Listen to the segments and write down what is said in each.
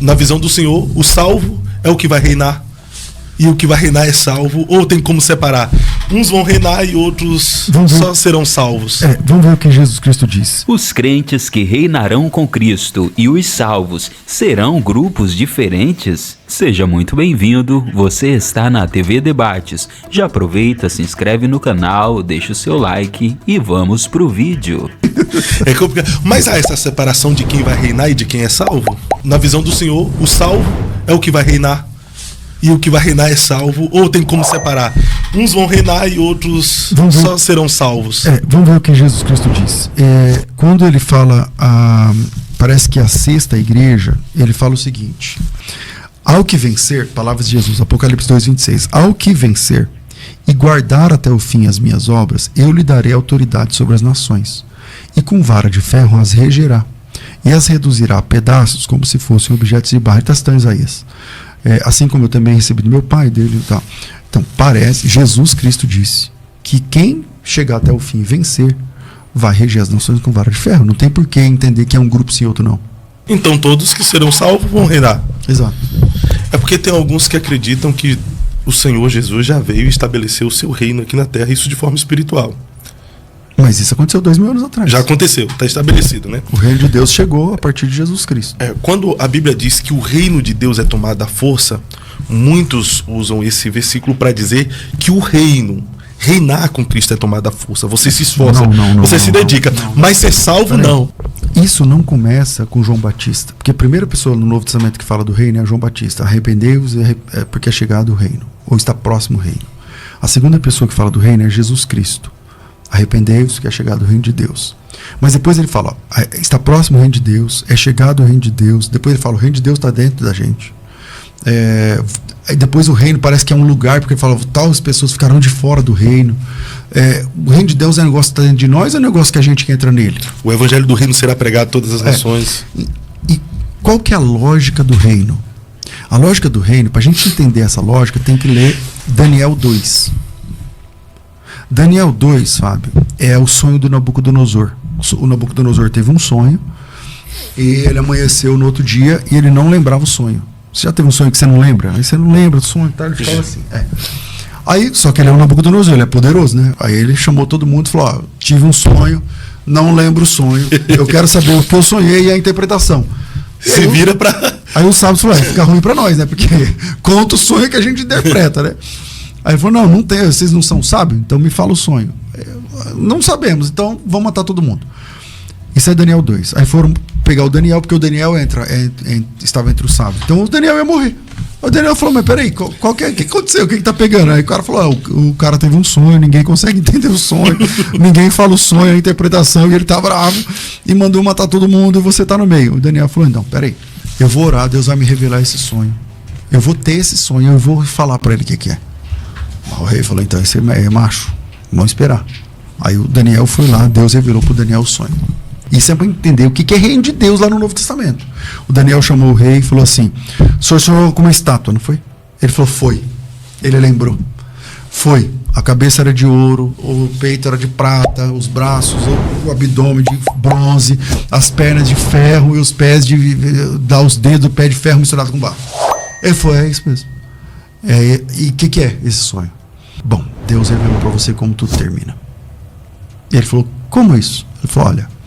Na visão do Senhor, o salvo é o que vai reinar. E o que vai reinar é salvo, ou tem como separar? Uns vão reinar e outros só serão salvos. Vamos ver o que Jesus Cristo diz. Os crentes que reinarão com Cristo e os salvos serão grupos diferentes? Seja muito bem-vindo, você está na TV Debates. Já aproveita, se inscreve no canal, deixa o seu like e vamos pro vídeo. É complicado. Mas há essa separação de quem vai reinar e de quem é salvo? Na visão do Senhor, o salvo é o que vai reinar. E o que vai reinar é salvo, ou tem como separar? Uns vão reinar e outros só serão salvos. Vamos ver o que Jesus Cristo diz. Quando ele fala, parece que a sexta igreja, ele fala o seguinte: ao que vencer, palavras de Jesus, Apocalipse 2:26, ao que vencer e guardar até o fim as minhas obras, eu lhe darei autoridade sobre as nações, e com vara de ferro as regerá, e as reduzirá a pedaços como se fossem objetos de barro. Está em Isaías. Assim como eu também recebi do meu pai, dele e tal. Então, Jesus Cristo disse que quem chegar até o fim e vencer, vai reger as nações com vara de ferro. Não tem por que entender que é um grupo sim outro não. Então todos que serão salvos vão reinar. Exato. É porque tem alguns que acreditam que o Senhor Jesus já veio e estabeleceu o seu reino aqui na Terra, isso de forma espiritual. Mas isso aconteceu 2000 anos atrás. Já aconteceu, está estabelecido, né? O reino de Deus chegou a partir de Jesus Cristo. Quando a Bíblia diz que o reino de Deus é tomado à força, muitos usam esse versículo para dizer que o reinar com Cristo é tomado à força. Você se esforça, você se dedica, mas ser salvo não. Isso não começa com João Batista, porque a primeira pessoa no Novo Testamento que fala do reino é João Batista. Arrependei-vos porque é chegado o reino, ou está próximo o reino. A segunda pessoa que fala do reino é Jesus Cristo. Arrependei-vos que é chegado o reino de Deus. Mas depois ele fala, está próximo o reino de Deus, é chegado o reino de Deus. Depois ele fala, o reino de Deus está dentro da gente. Depois o reino parece que é um lugar, porque ele fala, tais pessoas ficarão de fora do reino. O reino de Deus é um negócio que está dentro de nós, ou é um negócio que a gente que entra nele? O evangelho do reino será pregado a todas as nações. E qual que é a lógica do reino? A lógica do reino, para a gente entender essa lógica, tem que ler Daniel 2. Daniel 2, Fábio, é o sonho do Nabucodonosor. O Nabucodonosor teve um sonho e ele amanheceu no outro dia e ele não lembrava o sonho. Você já teve um sonho que você não lembra? Aí você não lembra do sonho, tá? Ele fala assim. Aí, só que ele é o Nabucodonosor, ele é poderoso, né? Aí ele chamou todo mundo e falou: tive um sonho, não lembro o sonho, eu quero saber o que eu sonhei e a interpretação. Se vira pra... Aí o sábio falou: fica ruim pra nós, né? Porque conta o sonho que a gente interpreta, né? Aí ele falou: não tem, vocês não são sábios? Então me fala o sonho. Não sabemos, então vamos matar todo mundo. Isso é Daniel 2. Aí foram pegar o Daniel, porque o Daniel estava entre os sábios. Então o Daniel ia morrer. O Daniel falou: mas peraí, o que aconteceu? O que tá pegando? Aí o cara falou: o cara teve um sonho, ninguém consegue entender o sonho, ninguém fala o sonho, a interpretação, e ele tá bravo e mandou matar todo mundo e você tá no meio. O Daniel falou: então, peraí, eu vou orar, Deus vai me revelar esse sonho. Eu vou ter esse sonho, eu vou falar para ele o que é. O rei falou: então, esse é macho, vamos esperar. Aí o Daniel foi lá, Deus revelou pro Daniel o sonho. Isso é para entender o que é reino de Deus lá no Novo Testamento. O Daniel chamou o rei e falou assim: o senhor sonhou com uma estátua, não foi? Ele falou: foi. Ele lembrou. Foi. A cabeça era de ouro, o peito era de prata, os braços, o abdômen de bronze, as pernas de ferro e os pés os dedos do pé de ferro misturado com barro. Ele falou: é isso mesmo. E o que é esse sonho? Bom, Deus revelou para você como tudo termina. E ele falou: como isso? Ele falou: olha,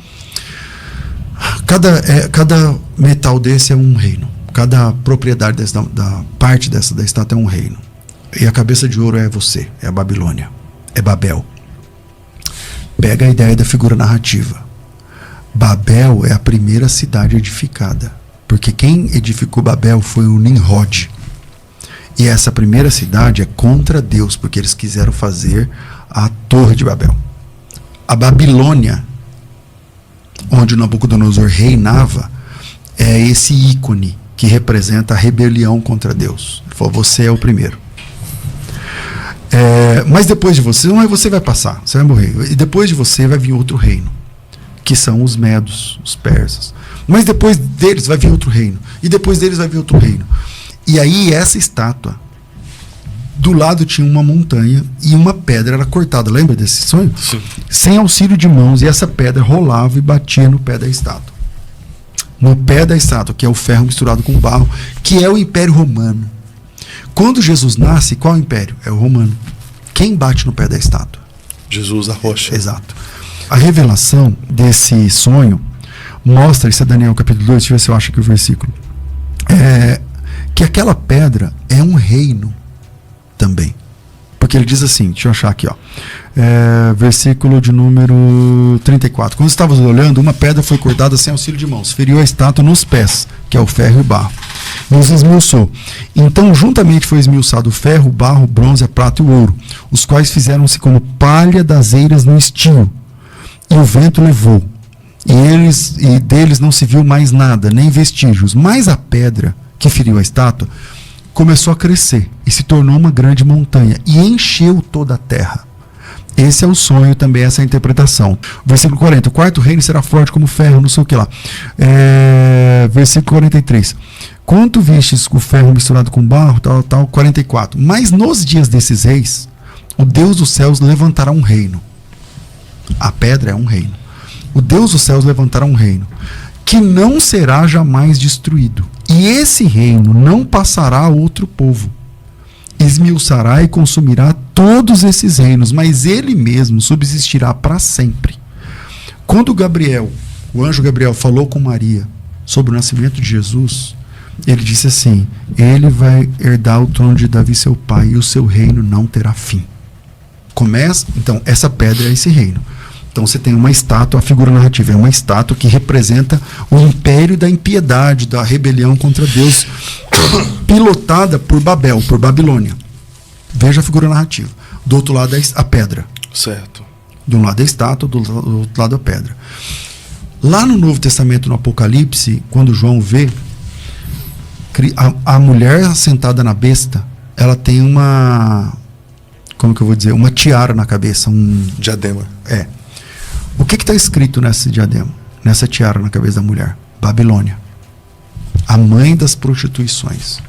cada metal desse é um reino. Cada propriedade da parte dessa da estátua é um reino. E a cabeça de ouro é você, é a Babilônia, é Babel. Pega a ideia da figura narrativa. Babel é a primeira cidade edificada, porque quem edificou Babel foi o Nimrod. E essa primeira cidade é contra Deus, porque eles quiseram fazer a Torre de Babel. A Babilônia, onde o Nabucodonosor reinava, é esse ícone que representa a rebelião contra Deus. Ele falou: você é o primeiro. Mas depois de você, não é você vai passar, você vai morrer. E depois de você vai vir outro reino, que são os medos, os persas. Mas depois deles vai vir outro reino. E depois deles vai vir outro reino. E aí essa estátua, do lado tinha uma montanha e uma pedra era cortada. Lembra desse sonho? Sim. Sem auxílio de mãos, e essa pedra rolava e batia no pé da estátua. no pé da estátua, que é o ferro misturado com barro, que é o Império Romano. Quando Jesus nasce, qual é o império? É o romano. Quem bate no pé da estátua? Jesus, a rocha. Exato. A revelação desse sonho mostra, isso é Daniel capítulo 2, deixa eu ver se eu acho aqui o versículo, que aquela pedra é um reino também. Porque ele diz assim, deixa eu achar aqui, ó, versículo de número 34. Quando estávamos olhando, uma pedra foi cortada sem auxílio de mãos, feriu a estátua nos pés, que é o ferro e o barro, e os esmiuçou. Então juntamente foi esmiuçado o ferro, o barro, o bronze, a prata e o ouro, os quais fizeram-se como palha das eiras no estio, e o vento levou. E deles não se viu mais nada, nem vestígios. Mas a pedra que feriu a estátua começou a crescer e se tornou uma grande montanha e encheu toda a terra. Esse é o sonho, também essa é a interpretação. Versículo 40, o quarto reino será forte como ferro, não sei o que lá. Versículo 43, quanto vistes o ferro misturado com barro, tal, 44. Mas nos dias desses reis, o Deus dos céus levantará um reino. A pedra é um reino. O Deus dos céus levantará um reino que não será jamais destruído. E esse reino não passará a outro povo. Esmiuçará e consumirá todos esses reinos, mas ele mesmo subsistirá para sempre. Quando o anjo Gabriel falou com Maria sobre o nascimento de Jesus, ele disse assim: ele vai herdar o trono de Davi, seu pai, e o seu reino não terá fim. Então, essa pedra é esse reino. Então você tem uma estátua, a figura narrativa é uma estátua que representa o império da impiedade, da rebelião contra Deus, pilotada por Babel, por Babilônia. Veja a figura narrativa. Do outro lado a pedra. Certo. De um lado a estátua, do outro lado a pedra. Lá no Novo Testamento, no Apocalipse, quando João vê a mulher sentada na besta, ela tem uma, como que eu vou dizer, uma tiara na cabeça, diadema. O que está escrito nesse diadema, nessa tiara na cabeça da mulher? Babilônia, a mãe das prostituições.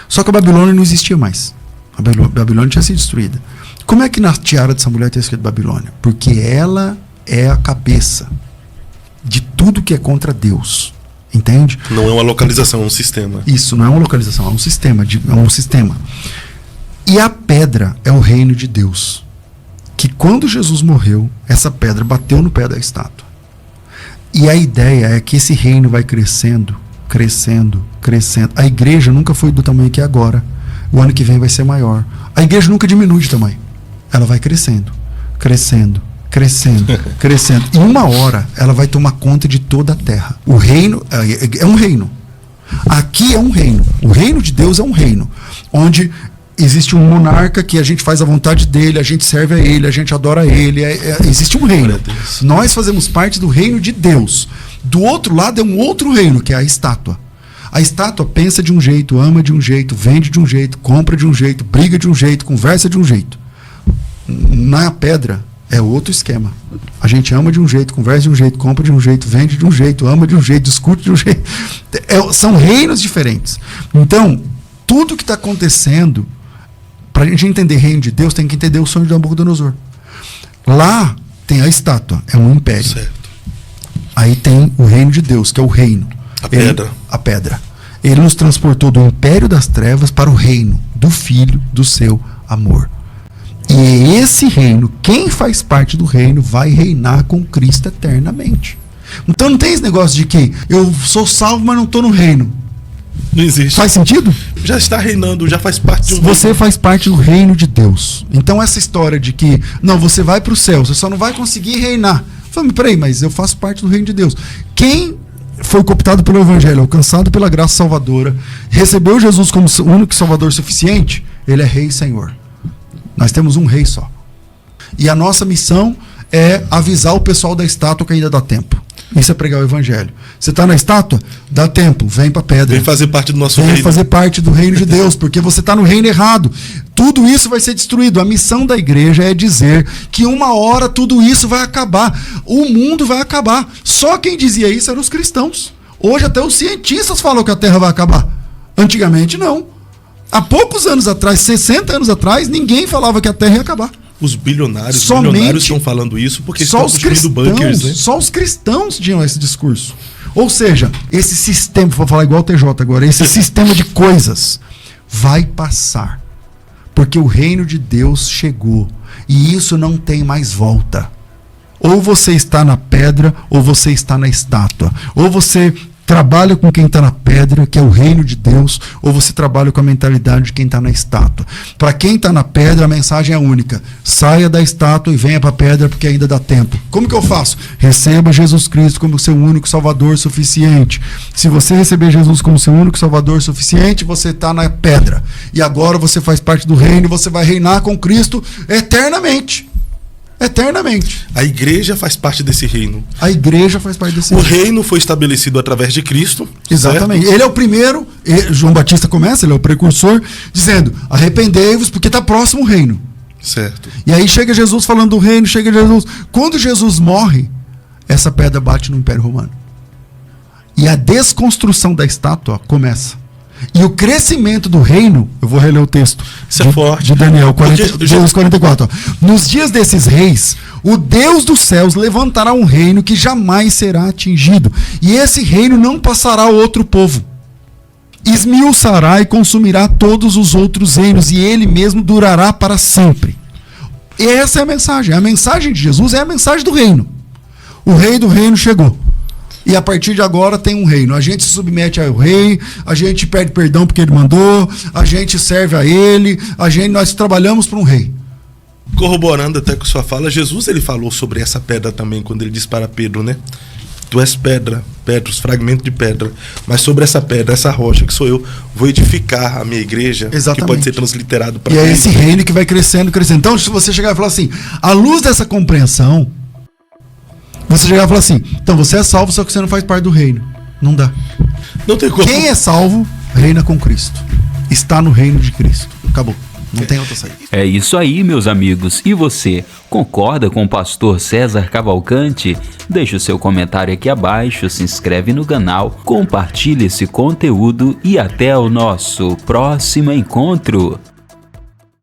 Só que a Babilônia não existia mais. A Babilônia tinha sido destruída. Como é que na tiara dessa mulher está escrito Babilônia? Porque ela é a cabeça de tudo que é contra Deus. Entende? Não é uma localização, é um sistema. Isso, não é uma localização, é um sistema. E a pedra é o reino de Deus. Que quando Jesus morreu, essa pedra bateu no pé da estátua. E a ideia é que esse reino vai crescendo, crescendo, crescendo. A igreja nunca foi do tamanho que é agora. O ano que vem vai ser maior. A igreja nunca diminui de tamanho. Ela vai crescendo, crescendo, crescendo, crescendo. E uma hora ela vai tomar conta de toda a terra. O reino é um reino. Aqui é um reino. O reino de Deus é um reino onde existe um monarca que a gente faz a vontade dele, a gente serve a ele, a gente adora a ele. Existe um reino. Nós fazemos parte do reino de Deus. Do outro lado é um outro reino, que é a estátua. A estátua pensa de um jeito, ama de um jeito, vende de um jeito, compra de um jeito, briga de um jeito, conversa de um jeito. Na pedra é outro esquema. A gente ama de um jeito, conversa de um jeito, compra de um jeito, vende de um jeito, ama de um jeito, discute de um jeito. São reinos diferentes. Então, tudo que está acontecendo, para a gente entender reino de Deus, tem que entender o sonho de Nabucodonosor. Lá tem a estátua, é um império. Certo. Aí tem o reino de Deus, que é o reino. A pedra. Ele nos transportou do império das trevas para o reino do Filho do seu amor. E esse reino, quem faz parte do reino, vai reinar com Cristo eternamente. Então não tem esse negócio de que eu sou salvo, mas não estou no reino. Não existe. Faz sentido? Já está reinando, já faz parte de um Você reino. faz parte do reino de Deus. Então essa história de que, não, você vai para o céu, você só não vai conseguir reinar. Fala, peraí, mas eu faço parte do reino de Deus. Quem foi cooptado pelo Evangelho, alcançado pela graça salvadora, recebeu Jesus como o único salvador suficiente, ele é rei e senhor. Nós temos um rei só. E a nossa missão é avisar o pessoal da estátua que ainda dá tempo. Isso é pregar o Evangelho. Você está na estátua? Dá tempo, vem para a pedra. Vem fazer parte do nosso reino. Vem fazer parte do reino de Deus, porque você está no reino errado. Tudo isso vai ser destruído. A missão da igreja é dizer que uma hora tudo isso vai acabar. O mundo vai acabar. Só quem dizia isso eram os cristãos. Hoje até os cientistas falam que a Terra vai acabar. Antigamente não. Há poucos anos atrás, 60 anos atrás, ninguém falava que a Terra ia acabar. Os bilionários estão falando isso porque estão construindo bunkers, né? Só os cristãos tinham esse discurso. Ou seja, esse sistema, vou falar igual o TJ agora, esse sistema de coisas vai passar. Porque o reino de Deus chegou. E isso não tem mais volta. Ou você está na pedra, ou você está na estátua. Ou você trabalha com quem está na pedra, que é o reino de Deus, ou você trabalha com a mentalidade de quem está na estátua. Para quem está na pedra, a mensagem é única. Saia da estátua e venha para a pedra, porque ainda dá tempo. Como que eu faço? Receba Jesus Cristo como seu único Salvador suficiente. Se você receber Jesus como seu único Salvador suficiente, você está na pedra. E agora você faz parte do reino e você vai reinar com Cristo eternamente. Eternamente. A igreja faz parte desse reino. A igreja faz parte desse O reino. reino foi estabelecido através de Cristo. Exatamente. Certo? Ele é o primeiro, João Batista começa, ele é o precursor, dizendo, arrependei-vos porque está próximo o reino. Certo. E aí chega Jesus falando do reino, chega Jesus. Quando Jesus morre, essa pedra bate no Império Romano. E a desconstrução da estátua começa. E o crescimento do reino, eu vou reler o texto Isso é forte. de Daniel, Porque- Gênesis 44. Ó. Nos dias desses reis, o Deus dos céus levantará um reino que jamais será atingido. E esse reino não passará a outro povo. Esmiuçará e consumirá todos os outros reinos, e ele mesmo durará para sempre. E essa é a mensagem. A mensagem de Jesus é a mensagem do reino. O rei do reino chegou. E a partir de agora tem um reino. A gente se submete ao rei, a gente pede perdão porque ele mandou, a gente serve a ele, nós trabalhamos para um rei. Corroborando até com sua fala, Jesus ele falou sobre essa pedra também, quando ele disse para Pedro, né? Tu és pedra, os fragmentos de pedra. Mas sobre essa pedra, essa rocha que sou eu, vou edificar a minha igreja. Exatamente. Que pode ser transliterado para E é esse reino que vai crescendo, crescendo. Então, se você chegar e falar assim, à luz dessa compreensão, você chegar e falar assim, então você é salvo, só que você não faz parte do reino. Não dá. Não tem como. Quem é salvo, reina com Cristo. Está no reino de Cristo. Acabou. Não tem outra saída. É isso aí, meus amigos. E você, concorda com o pastor César Cavalcante? Deixe o seu comentário aqui abaixo, se inscreve no canal, compartilhe esse conteúdo e até o nosso próximo encontro.